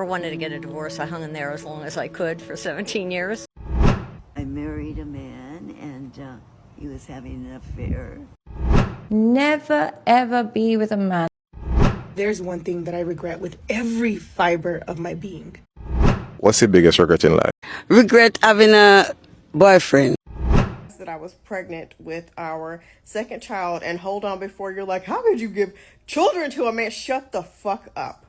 I wanted to get a divorce. I hung in there as long as I could for 17 years. I married a man and he was having an affair. Never ever be with a man. There's one thing that I regret with every fiber of my being. What's your biggest regret in life? Regret having a boyfriend. That I was pregnant with our second child, and hold on before you're like, how could you give children to a man? Shut the fuck up.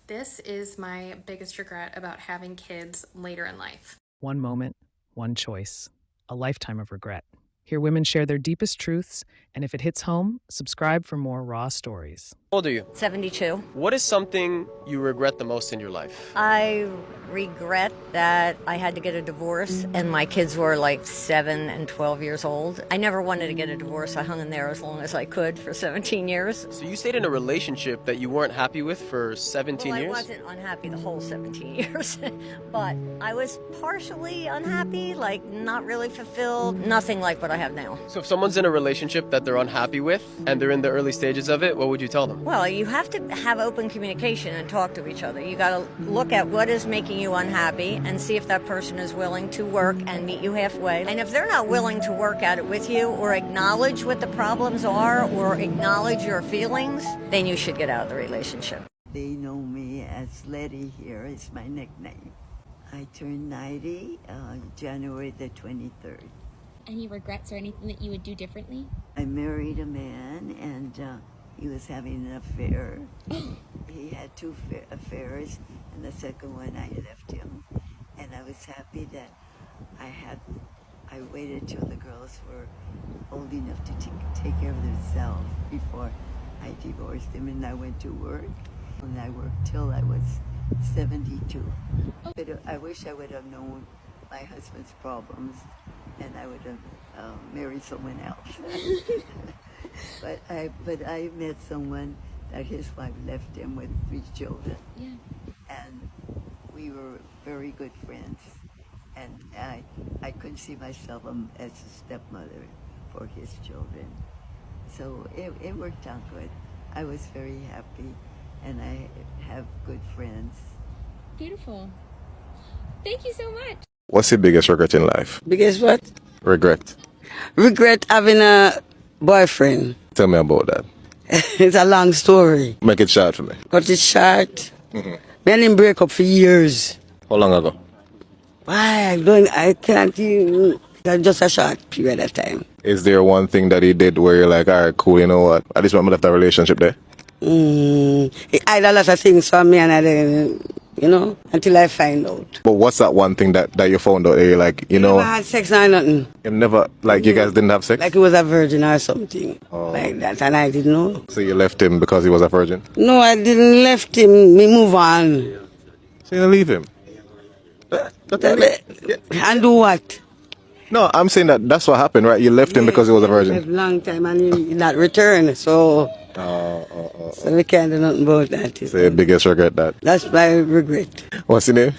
This is my biggest regret about having kids later in life. One moment, one choice, a lifetime of regret. Hear women share their deepest truths, and if it hits home, subscribe for more raw stories. How old are you? 72. What is something you regret the most in your life? I regret that I had to get a divorce and my kids were like 7 and 12 years old. I never wanted to get a divorce. I hung in there as long as I could for 17 years. So you stayed in a relationship that you weren't happy with for 17 years? I wasn't unhappy the whole 17 years, but I was partially unhappy, like not really fulfilled, nothing like what I have now. So if someone's in a relationship that they're unhappy with and they're in the early stages of it, what would you tell them? Well, you have to have open communication and talk to each other. You got to look at what is making you unhappy and see if that person is willing to work and meet you halfway. And if they're not willing to work at it with you or acknowledge what the problems are or acknowledge your feelings, then you should get out of the relationship. They know me as Letty here, is my nickname. I turned 90 January the 23rd. Any regrets or anything that you would do differently? I married a man and he was having an affair. He had two affairs, and the second one I left him. And I was happy that I waited till the girls were old enough to take care of themselves before I divorced him, and I went to work. And I worked till I was 72. But I wish I would have known my husband's problems, and I would have married someone else. But I met someone that his wife left him with 3 children. Yeah. And we were very good friends. And I couldn't see myself as a stepmother for his children. So it worked out good. I was very happy, and I have good friends. Beautiful. Thank you so much. What's your biggest regret in life? Biggest what? Regret. Regret having a boyfriend. Tell me about that. It's a long story. Make it short for me. Cut it short. Me and him break up for years. How long ago? Why? I can't even. Just a short period of time. Is there one thing that he did where you're like, all right, cool, you know what? At least when I left that relationship there? He hid a lot of things from me, and I didn't, until I find out. But what's that one thing that you found out that you're like, We never had sex or nothing. You never, like, you guys didn't have sex? Like he was a virgin or something. Like that, and I didn't know. So you left him because he was a virgin? No, I didn't left him. Me move on. So you leave him? And do what? No, I'm saying that's what happened, right? You left him because he was a virgin. A long time, and he not return, so so we can't do nothing about that. So your biggest regret that? That's my regret. What's your name?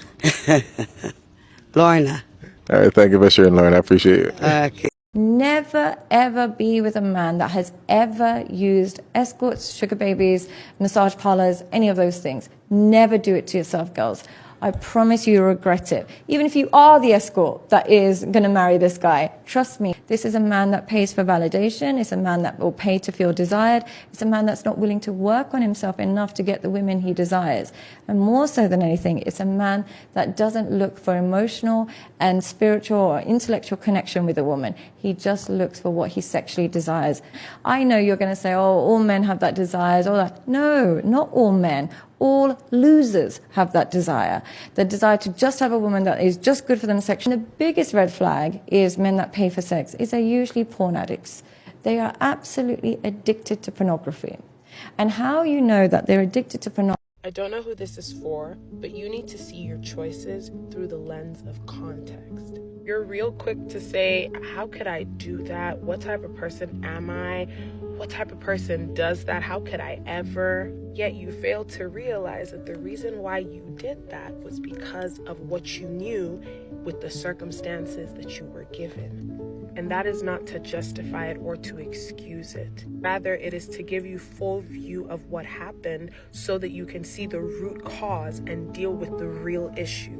Lorna. All right, thank you for sharing, Lauren. I appreciate it. Okay. Never ever be with a man that has ever used escorts, sugar babies, massage parlors, any of those things. Never do it to yourself, girls. I promise you'll regret it. Even if you are the escort that is going to marry this guy, trust me, this is a man that pays for validation. It's a man that will pay to feel desired. It's a man that's not willing to work on himself enough to get the women he desires. And more so than anything, it's a man that doesn't look for emotional and spiritual or intellectual connection with a woman. He just looks for what he sexually desires. I know you're going to say, oh, all men have that desires, all that. No, not all men. All losers have that desire. The desire to just have a woman that is just good for them sexually. The biggest red flag is men that pay for sex is they're usually porn addicts. They are absolutely addicted to pornography. And how you know that they're addicted to pornography? I don't know who this is for, but you need to see your choices through the lens of context. You're real quick to say, how could I do that? What type of person am I? What type of person does that? How could I ever? Yet you fail to realize that the reason why you did that was because of what you knew with the circumstances that you were given. And that is not to justify it or to excuse it. Rather, it is to give you full view of what happened so that you can see the root cause and deal with the real issue.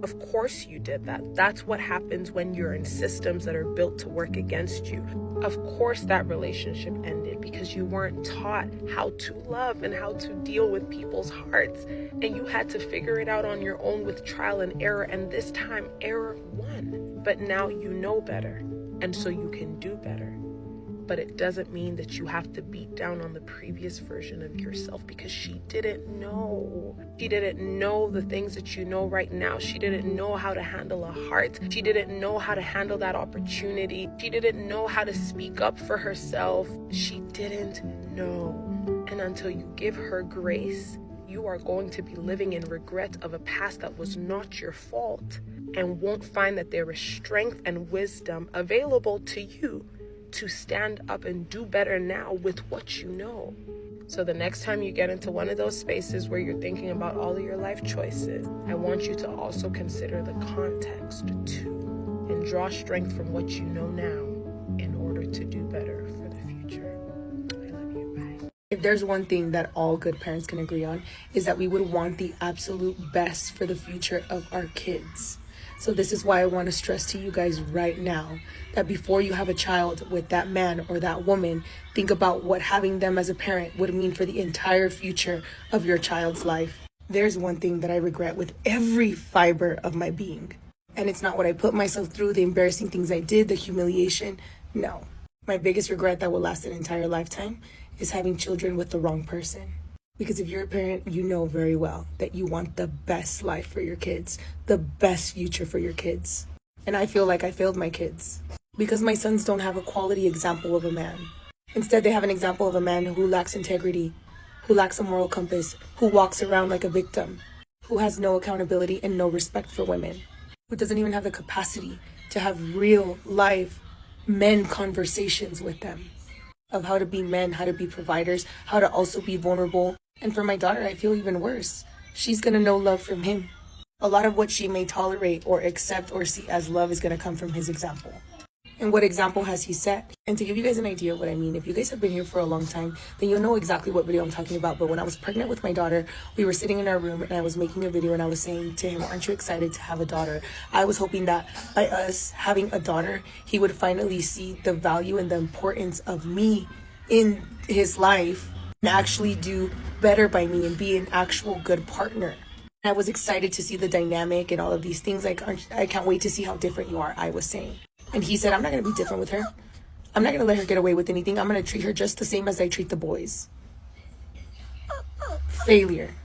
Of course you did that. That's what happens when you're in systems that are built to work against you. Of course that relationship ended because you weren't taught how to love and how to deal with people's hearts. And you had to figure it out on your own with trial and error. And this time, error won. But now you know better. And so you can do better. But it doesn't mean that you have to beat down on the previous version of yourself because she didn't know. She didn't know the things that you know right now. She didn't know how to handle a heart. She didn't know how to handle that opportunity. She didn't know how to speak up for herself. She didn't know. And until you give her grace, you are going to be living in regret of a past that was not your fault and won't find that there is strength and wisdom available to you to stand up and do better now with what you know. So the next time you get into one of those spaces where you're thinking about all of your life choices, I want you to also consider the context too and draw strength from what you know now in order to do better for the future. I love you. Bye. If there's one thing that all good parents can agree on, is that we would want the absolute best for the future of our kids. So this is why I want to stress to you guys right now that before you have a child with that man or that woman, think about what having them as a parent would mean for the entire future of your child's life. There's one thing that I regret with every fiber of my being. And it's not what I put myself through, the embarrassing things I did, the humiliation. No. My biggest regret that will last an entire lifetime is having children with the wrong person. Because if you're a parent, you know very well that you want the best life for your kids, the best future for your kids. And I feel like I failed my kids because my sons don't have a quality example of a man. Instead, they have an example of a man who lacks integrity, who lacks a moral compass, who walks around like a victim, who has no accountability and no respect for women, who doesn't even have the capacity to have real life men conversations with them of how to be men, how to be providers, how to also be vulnerable. And for my daughter, I feel even worse. She's going to know love from him. A lot of what she may tolerate or accept or see as love is going to come from his example. And what example has he set? And to give you guys an idea of what I mean, if you guys have been here for a long time, then you'll know exactly what video I'm talking about. But when I was pregnant with my daughter, we were sitting in our room and I was making a video and I was saying to him, aren't you excited to have a daughter? I was hoping that by us having a daughter, he would finally see the value and the importance of me in his life and actually do better by me and be an actual good partner. I was excited to see the dynamic and all of these things. Like, I can't wait to see how different you are, I was saying. And he said, I'm not going to be different with her. I'm not going to let her get away with anything. I'm going to treat her just the same as I treat the boys. Failure.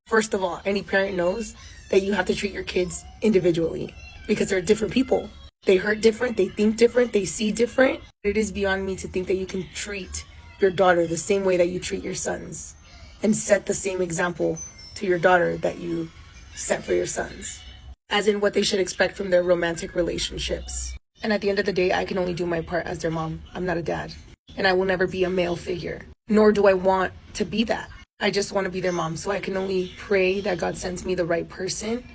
First of all, any parent knows that you have to treat your kids individually because they're different people. They hurt different, they think different, they see different. It is beyond me to think that you can treat your daughter the same way that you treat your sons and set the same example to your daughter that you set for your sons, as in what they should expect from their romantic relationships. And at the end of the day, I can only do my part as their mom. I'm not a dad. And I will never be a male figure. Nor do I want to be that. I just want to be their mom. So I can only pray that God sends me the right person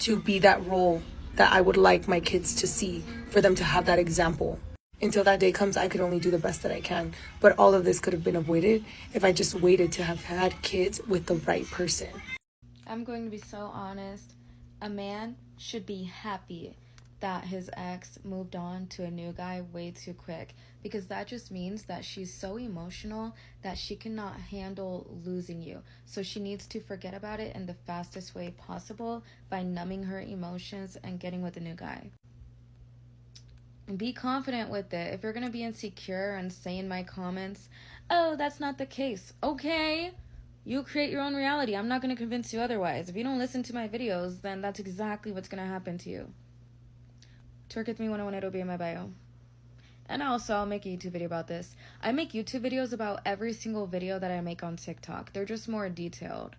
to be that role that I would like my kids to see, for them to have that example. Until that day comes, I could only do the best that I can. But all of this could have been avoided if I just waited to have had kids with the right person. I'm going to be so honest. A man should be happy that his ex moved on to a new guy way too quick, because that just means that she's so emotional that she cannot handle losing you. So she needs to forget about it in the fastest way possible by numbing her emotions and getting with a new guy. And be confident with it. If you're going to be insecure and say in my comments, oh, that's not the case. Okay, you create your own reality. I'm not going to convince you otherwise. If you don't listen to my videos, then that's exactly what's going to happen to you. Twerk with me 101, it'll be in my bio. And also, I'll make a YouTube video about this. I make YouTube videos about every single video that I make on TikTok. They're just more detailed.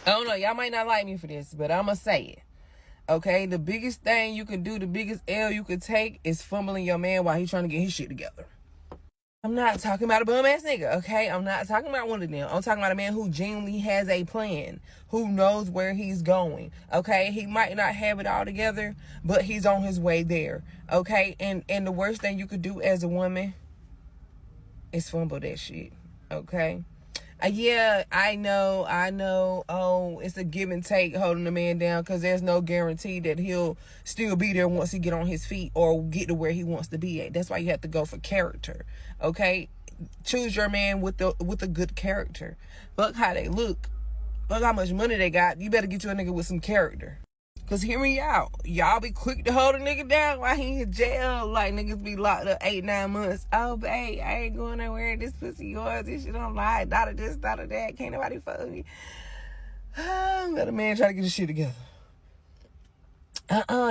I don't know, y'all might not like me for this, but I'ma say it. Okay, the biggest thing you can do, the biggest L you can take is fumbling your man while he's trying to get his shit together. I'm not talking about a bum ass nigga, okay? I'm not talking about one of them. I'm talking about a man who genuinely has a plan, who knows where he's going, okay? He might not have it all together, but he's on his way there, okay? And the worst thing you could do as a woman is fumble that shit, okay? Yeah, I know. Oh, it's a give and take holding the man down, because there's no guarantee that he'll still be there once he get on his feet or get to where he wants to be at. That's why you have to go for character, okay? Choose your man with a good character. Fuck how they look. Fuck how much money they got. You better get you a nigga with some character. Cause hear me out. Y'all be quick to hold a nigga down while he in jail. Like niggas be locked up 8-9 months. Oh babe, I ain't going nowhere. This pussy yours. This shit don't lie. Not of this, not of that. Can't nobody fuck with me. Let a man try to get his shit together.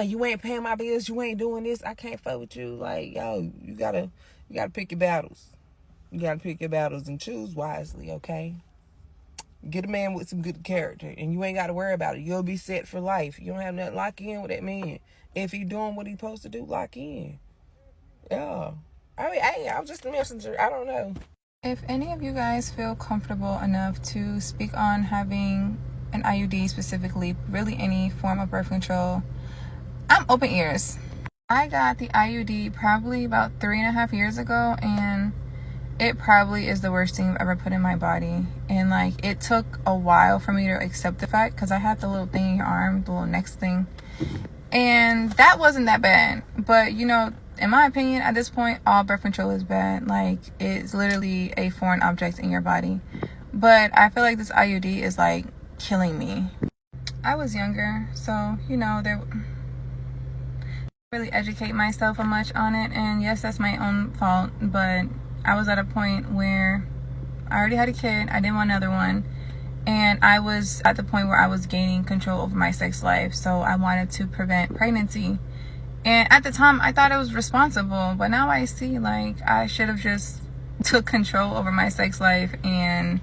You ain't paying my bills. You ain't doing this. I can't fuck with you. Like, yo, you gotta pick your battles. You gotta pick your battles and choose wisely, okay? Get a man with some good character, and you ain't got to worry about it. You'll be set for life. You don't have nothing. Lock in with that man. If he doing what he supposed to do, lock in. Yeah. I mean, hey, I'm just a messenger. I don't know. If any of you guys feel comfortable enough to speak on having an IUD specifically, really any form of birth control, I'm open ears. I got the IUD probably about 3.5 years ago, and it probably is the worst thing I've ever put in my body. And like, it took a while for me to accept the fact, because I had the little thing in your arm, the little next thing, and that wasn't that bad. But you know, in my opinion, at this point, all birth control is bad. Like, it's literally a foreign object in your body. But I feel like this IUD is like killing me. I was younger, so you know, there really educate myself much on it, and yes, that's my own fault, but I was at a point where I already had a kid, I didn't want another one, and I was at the point where I was gaining control over my sex life, so I wanted to prevent pregnancy. And at the time, I thought it was responsible, but now I see, like, I should have just took control over my sex life and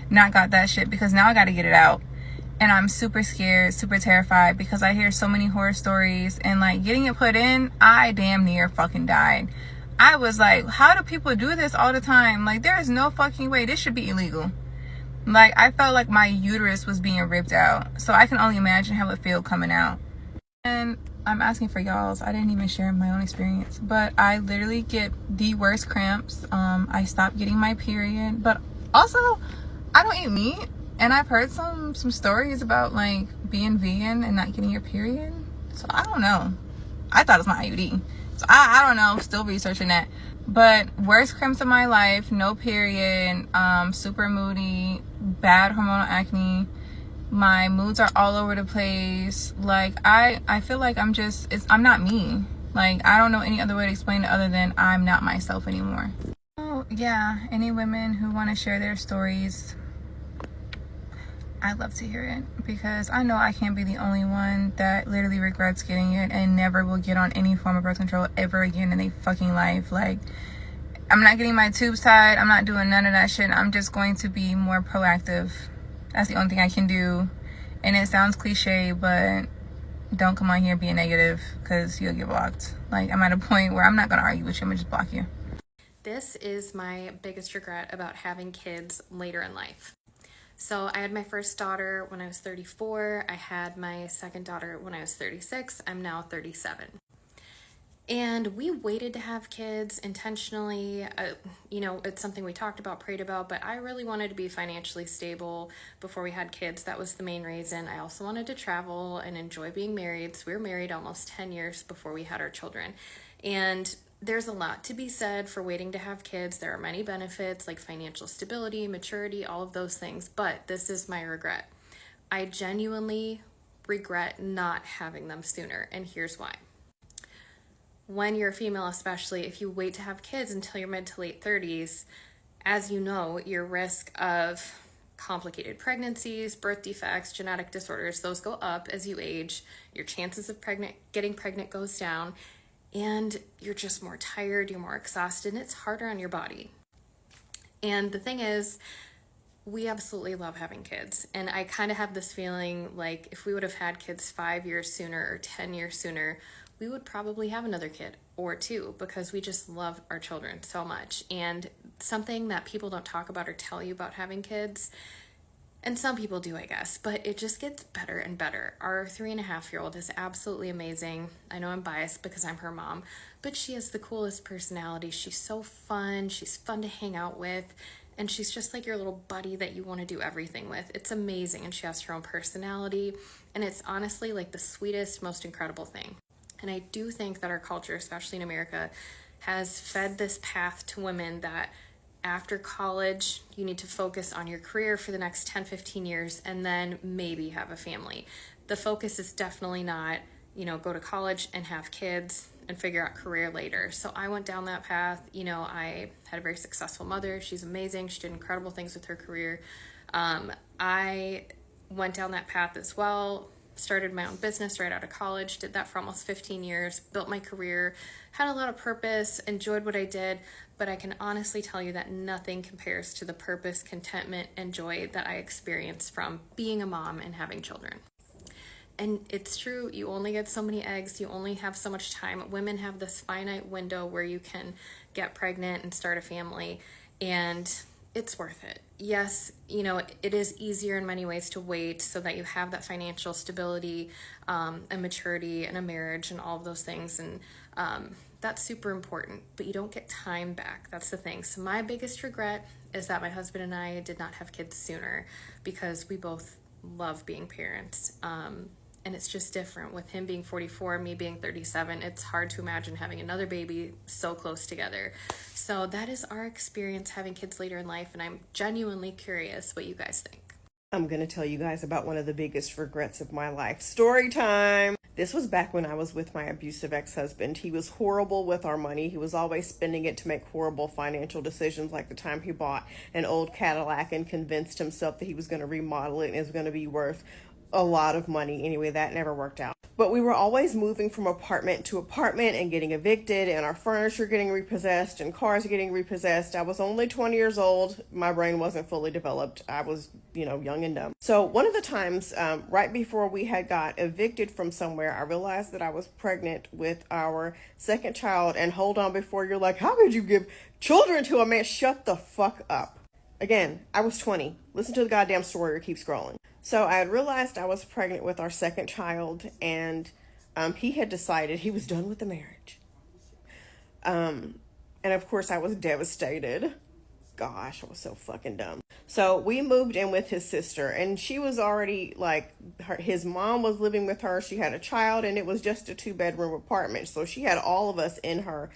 not got that shit, because now I got to get it out. And I'm super scared, super terrified, because I hear so many horror stories, and like, getting it put in, I damn near fucking died. I was like, how do people do this all the time? Like, there is no fucking way. This should be illegal. Like, I felt like my uterus was being ripped out. So I can only imagine how it feel coming out. And I'm asking for y'all's. I didn't even share my own experience. But I literally get the worst cramps. I stopped getting my period. But also, I don't eat meat. And I've heard some stories about, like, being vegan and not getting your period. So I don't know. I thought it was my IUD. So I don't know, still researching that. But worst cramps of my life, no period, super moody, bad hormonal acne. My moods are all over the place. Like, I feel like I'm not me. Like, I don't know any other way to explain it other than I'm not myself anymore. Oh yeah, any women who want to share their stories, I'd love to hear it, because I know I can't be the only one that literally regrets getting it and never will get on any form of birth control ever again in their fucking life. Like, I'm not getting my tubes tied. I'm not doing none of that shit. I'm just going to be more proactive. That's the only thing I can do. And it sounds cliche, but don't come on here being negative, because you'll get blocked. Like, I'm at a point where I'm not going to argue with you. I'm going to just block you. This is my biggest regret about having kids later in life. So I had my first daughter when I was 34. I had my second daughter when I was 36. I'm now 37. And we waited to have kids intentionally. You know, it's something we talked about, prayed about, but I really wanted to be financially stable before we had kids. That was the main reason. I also wanted to travel and enjoy being married. So we were married almost 10 years before we had our children. And there's a lot to be said for waiting to have kids. There are many benefits like financial stability, maturity, all of those things. But this is my regret. I genuinely regret not having them sooner. And here's why. When you're a female, especially, if you wait to have kids until your mid to late 30s, as you know, your risk of complicated pregnancies, birth defects, genetic disorders, those go up as you age. Your chances of getting pregnant goes down. And you're just more tired, you're more exhausted, and it's harder on your body. And the thing is, we absolutely love having kids. And I kind of have this feeling like if we would have had kids 5 years sooner or 10 years sooner, we would probably have another kid or two because we just love our children so much. And something that people don't talk about or tell you about having kids, and some people do, I guess, but it just gets better and better. Our 3.5-year-old is absolutely amazing. I know I'm biased because I'm her mom, but she has the coolest personality. She's so fun. She's fun to hang out with. And she's just like your little buddy that you want to do everything with. It's amazing. And she has her own personality. And it's honestly like the sweetest, most incredible thing. And I do think that our culture, especially in America, has fed this path to women that after college, you need to focus on your career for the next 10, 15 years and then maybe have a family. The focus is definitely not, go to college and have kids and figure out career later. So I went down that path. I had a very successful mother. She's amazing. She did incredible things with her career. I went down that path as well. Started my own business right out of college, did that for almost 15 years, built my career, had a lot of purpose, enjoyed what I did, but I can honestly tell you that nothing compares to the purpose, contentment, and joy that I experienced from being a mom and having children. And it's true, you only get so many eggs, you only have so much time. Women have this finite window where you can get pregnant and start a family, and it's worth it. Yes, it is easier in many ways to wait so that you have that financial stability and maturity and a marriage and all of those things. And that's super important, but you don't get time back. That's the thing. So my biggest regret is that my husband and I did not have kids sooner because we both love being parents. And it's just different with him being 44, me being 37. It's hard to imagine having another baby so close together. So that is our experience having kids later in life. And I'm genuinely curious what you guys think. I'm going to tell you guys about one of the biggest regrets of my life. Story time. This was back when I was with my abusive ex-husband. He was horrible with our money. He was always spending it to make horrible financial decisions, like the time he bought an old Cadillac and convinced himself that he was going to remodel it and it was going to be worth a lot of money. Anyway, that never worked out. But we were always moving from apartment to apartment and getting evicted, and our furniture getting repossessed and cars getting repossessed. I was only 20 years old. My brain wasn't fully developed. I was, young and dumb. So one of the times, right before we had got evicted from somewhere, I realized that I was pregnant with our second child. And hold on, before you're like, how could you give children to a man? Shut the fuck up. Again, I was 20. Listen to the goddamn story or keep scrolling. So I had realized I was pregnant with our second child, and he had decided he was done with the marriage. And of course I was devastated. Gosh, I was so fucking dumb. So we moved in with his sister, and she was already his mom was living with her. She had a child, and it was just a 2-bedroom apartment. So she had all of us in her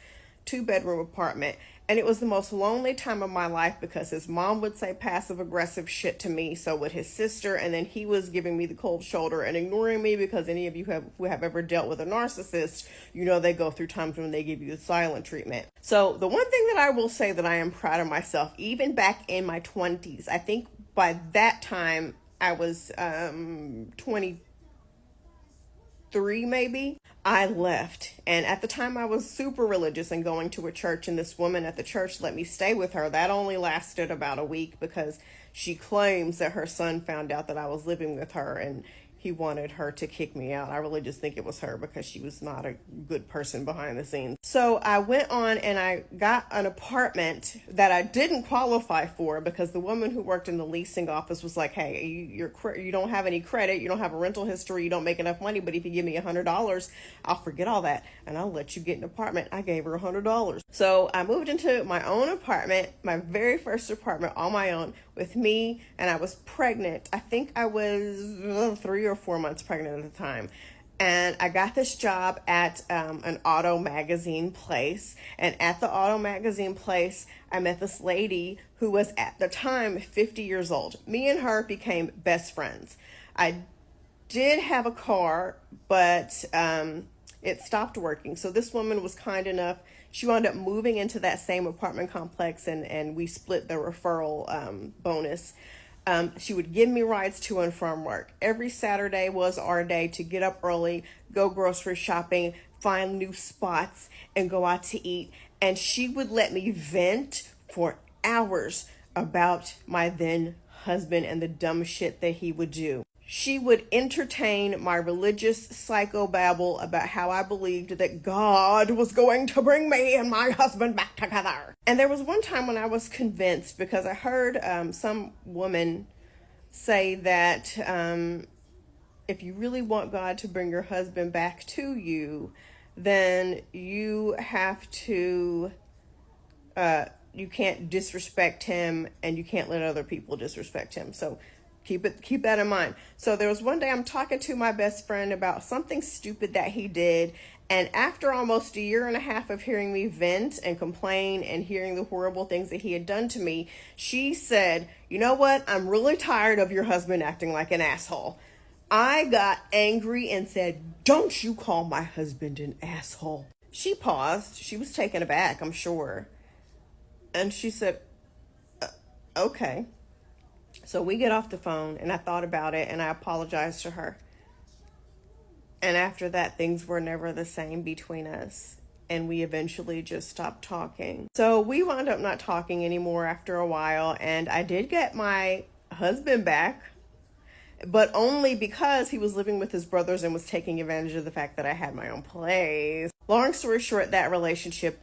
2-bedroom apartment. And it was the most lonely time of my life because his mom would say passive aggressive shit to me. So would his sister. And then he was giving me the cold shoulder and ignoring me, because any of you who have ever dealt with a narcissist, they go through times when they give you the silent treatment. So the one thing that I will say that I am proud of myself, even back in my 20s, I think by that time I was 23 maybe, I left. And at the time I was super religious and going to a church, and this woman at the church let me stay with her. That only lasted about a week because she claims that her son found out that I was living with her and he wanted her to kick me out. I really just think it was her because she was not a good person behind the scenes. So I went on and I got an apartment that I didn't qualify for because the woman who worked in the leasing office was like, hey, you don't have any credit, you don't have a rental history, you don't make enough money, but if you give me $100, I'll forget all that and I'll let you get an apartment. I gave her $100. So I moved into my own apartment, my very first apartment on my own with me, and I was pregnant. I think I was 3 or 4 months pregnant at the time. And I got this job at an auto magazine place. And at the auto magazine place, I met this lady who was at the time 50 years old. Me and her became best friends. I did have a car, but it stopped working. So this woman was kind enough. She wound up moving into that same apartment complex, and we split the referral bonus. She would give me rides to and from work. Every Saturday was our day to get up early, go grocery shopping, find new spots, and go out to eat. And she would let me vent for hours about my then husband and the dumb shit that he would do. she would entertain my religious psychobabble about how I believed that God was going to bring me and my husband back together. And there was one time when I was convinced, because I heard some woman say that if you really want God to bring your husband back to you, then you have to, you can't disrespect him, and you can't let other people disrespect him. So keep that in mind. So there was one day I'm talking to my best friend about something stupid that he did. And after almost a year and a half of hearing me vent and complain and hearing the horrible things that he had done to me, she said, "You know what? I'm really tired of your husband acting like an asshole." I got angry and said, "Don't you call my husband an asshole." She paused. She was taken aback, I'm sure. And she said, "Okay." So we get off the phone, and I thought about it, and I apologized to her. And after that, things were never the same between us. And we eventually just stopped talking. So we wound up not talking anymore after a while. And I did get my husband back, but only because he was living with his brothers and was taking advantage of the fact that I had my own place. Long story short, that relationship,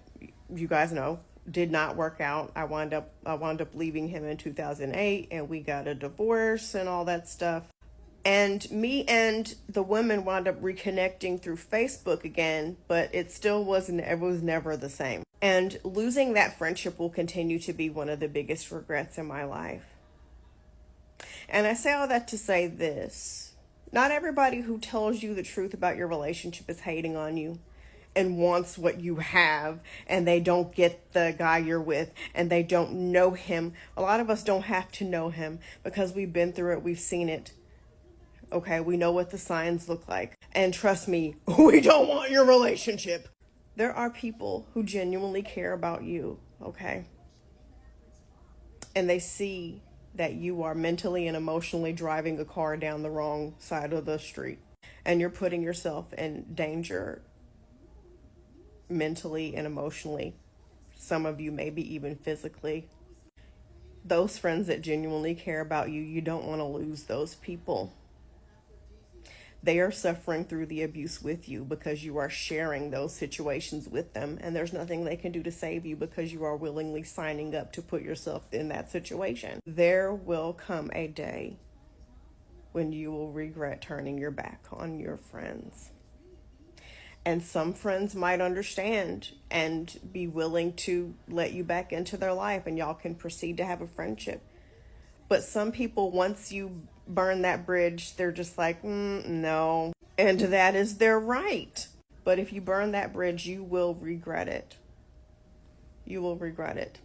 you guys know, did not work out. I wound up leaving him in 2008, and we got a divorce and all that stuff. And me and the women wound up reconnecting through Facebook again, but it was never the same. And losing that friendship will continue to be one of the biggest regrets in my life. And I say all that to say this: not everybody who tells you the truth about your relationship is hating on you and wants what you have, and they don't get the guy you're with, and they don't know him. A lot of us don't have to know him because we've been through it, we've seen it. Okay, we know what the signs look like. And trust me, we don't want your relationship. There are people who genuinely care about you, okay? And they see that you are mentally and emotionally driving a car down the wrong side of the street, and you're putting yourself in danger mentally and emotionally. Some of you maybe even physically. Those friends that genuinely care about you, you don't want to lose those people. They are suffering through the abuse with you because you are sharing those situations with them, and there's nothing they can do to save you because you are willingly signing up to put yourself in that situation. There will come a day when you will regret turning your back on your friends. And some friends might understand and be willing to let you back into their life, and y'all can proceed to have a friendship. But some people, once you burn that bridge, they're just like, no. And that is their right. But if you burn that bridge, you will regret it. You will regret it.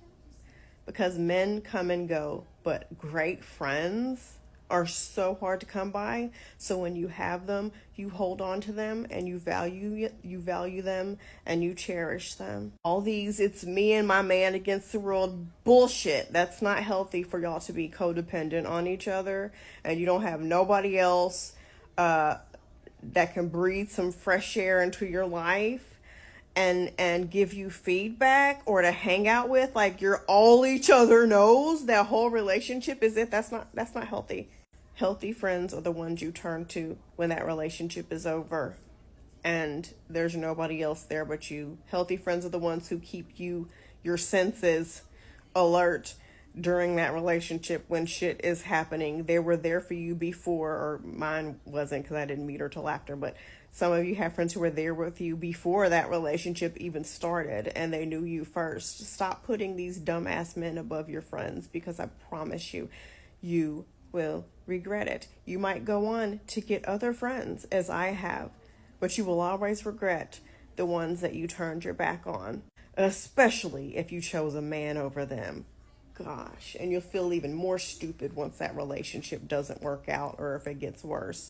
Because men come and go, but great friends are so hard to come by. So when you have them, you hold on to them, and you value them, and you cherish them. All these "it's me and my man against the world" bullshit. That's not healthy for y'all to be codependent on each other, and you don't have nobody else that can breathe some fresh air into your life and give you feedback or to hang out with. Like, you're all each other knows. That whole relationship is it. That's not healthy. Healthy friends are the ones you turn to when that relationship is over and there's nobody else there but you. Healthy friends are the ones who keep your senses alert during that relationship when shit is happening. They were there for you before, or mine wasn't because I didn't meet her till after, but some of you have friends who were there with you before that relationship even started, and they knew you first. Stop putting these dumbass men above your friends, because I promise you, you will regret it. You might go on to get other friends, as I have, but you will always regret the ones that you turned your back on, especially if you chose a man over them. Gosh, and you'll feel even more stupid once that relationship doesn't work out or if it gets worse.